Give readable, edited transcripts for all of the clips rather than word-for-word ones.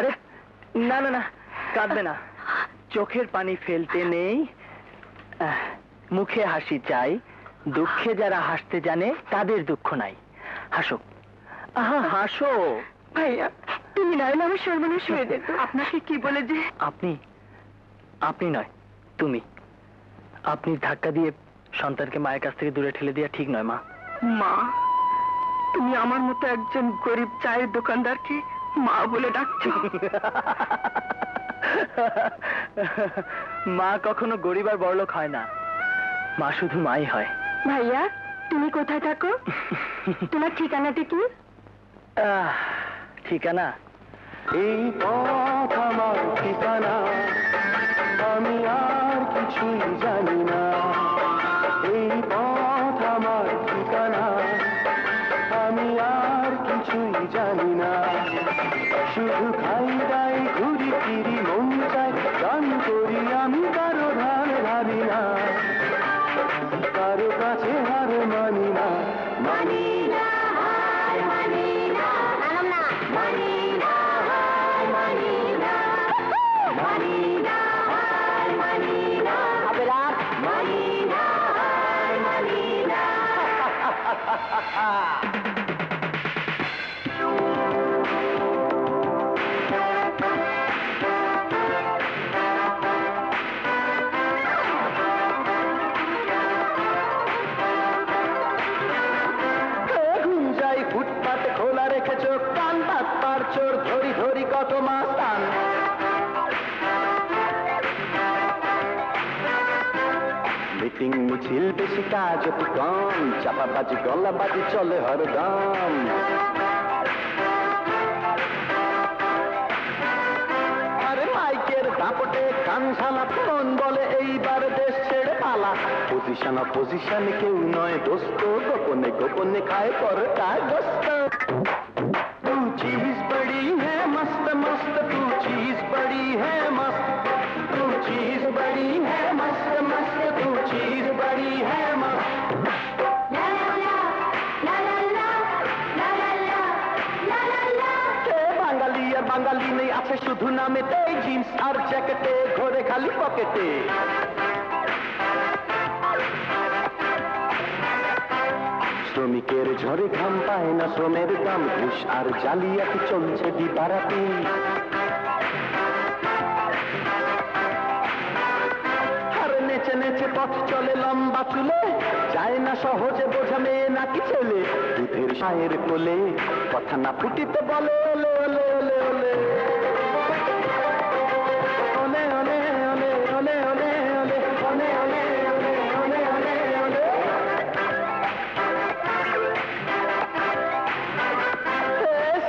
আরে না না না, কাঁদবে না, চোখের পানি ফেলতে নেই, মুখে হাসি চাই, দুঃখে যারা হাসতে জানে তাদের দুঃখ নাই। হাসো, আহা হাসো। ভাইয়া তুমি না এলে আমার সর্বনাশ হয়ে যেত। আপনাকে কি বলে যে? আপনি, আপনি নয় তুমি, আপনি ধাক্কা দিয়ে সন্তানকে মায়ের কাছ থেকে দূরে ঠেলে দেওয়া ঠিক নয় মা। মা? তুমি আমার মতো একজন গরিব চায়ের দোকানদারকে মা বলে ডাকছো? মা কখনো গরিব আর বড়লোক হয় না, মা শুধু মাই হয়। ভাইয়া তুমি কোথায় থাকো? তোমার ঠিকানাটা কি? ঠিকানা? এই পথ আমার ঠিকানা, আমি আর কিছুই জানি না। এই পথ আমার ঠিকানা, আমি আর কিছুই জানি না। শুধু খাই দাই ঘুরি ফিরি মন চাই গান করি, আমি কারো ধার ধারি না, কারো কাছে হার মানি না। মানি না, মানি না, মানি না, মানি না, মানি না, মানি না, মানি না, মানি না। ফুটপাতে খোলা রেখেছ কান, বাদ পার চোর ধরি ধরি কত মাস্তান। মিটিং মিছিল বেশি কাজ অতি কম, চাপাবাজি গলাবাজি চলে হরদম। আরে মাইকের দাপটে কান শালা ফোন বলে এইবার দেশ ছেড়ে পালা। পজিশন অপোজিশন কেউ নয় দোস্ত, গোপনে গোপনে খায় পরটা গোস্ত। तू चीज बड़ी है मस्त मस्त, तू चीज बड़ी है मस्त, तू चीज बड़ी है मस्त मस्त, तू चीज बड़ी है मस्त। ला ला ला ला ला ला ला ला ला ला ला। কে বাঙালি আর বাঙালি নেই আছে শুধু নামেতে, জিন্স আর জ্যাকেটে ঘোরে খালি পকেটে। শ্রমিকের ঝরে ঘাম পায় না শ্রমের দাম, ঘুষ আর জালিয়াতি চলছে দিবারাতি। আর নেচে নেচে পথ চলে লম্বা চুলে, যায় না সহজে বোঝা মেয়ে নাকি ছেলে। দুধের সায়ের কোলে কথা না ফুটিতে বলে ওলে ওলে ওলে ওলে ওলে ওলে ওলে ওলে ওলে ওলে ওলে ওলে ওলে ওলে ওলে।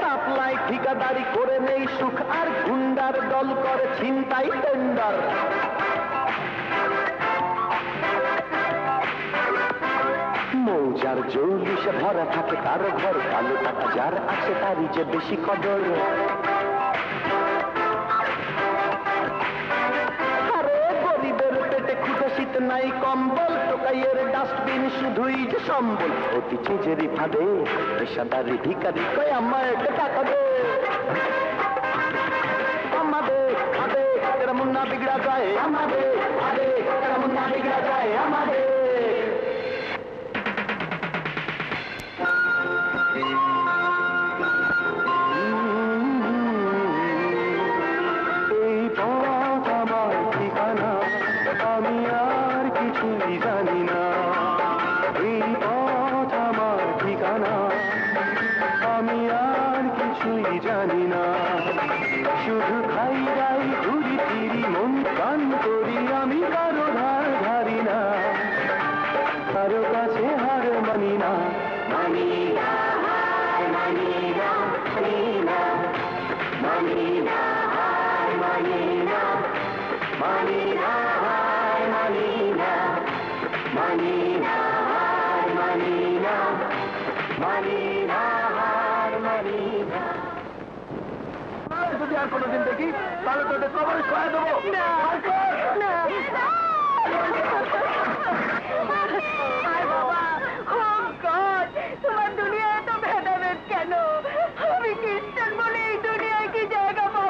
সাপ্লাই ঠিকাদারি করে নেই সুখ, আর গুন্ডার দল করে ছিনতাই টেন্ডার। মৌজার জৌলিশে ভরা থাকে কারো ঘর, কালো টাকা যার আছে তারই যে বেশি কদর। আরে গরিবের পেটে খুঁজে শীত নাই কম্বল, টোকাইয়ের ডাস্টবিন শুধুই যে সম্বল। অতি চেজেরি ফাঁদে পেশাদারি ভিখারি কয় আমায় টাকা দে। আমাদের আদে কেমন না বিগড়া যায়, আমাদের আদে কেমন না বিগড়া যায় আমাদের। এই পথ আমার ঠিকানা, আমি আর কিছুই জানি না। এই পথ আমার ঠিকানা, আমি আর কিছুই জানি না। শুধু খাই গাই ঘুরি ফিরি মন গান করি, আমি কারো ধার ধারি না, কারো কাছে হার মানি না। মানি না, মানি না, মানি না, মানি না, মানি না, মানি না, মানি না, মানি না, মানি না, মানি না। যদি আর কোনোদিন দেখি তাহলে তোদের কবর ছড়াই দেবো। বাবা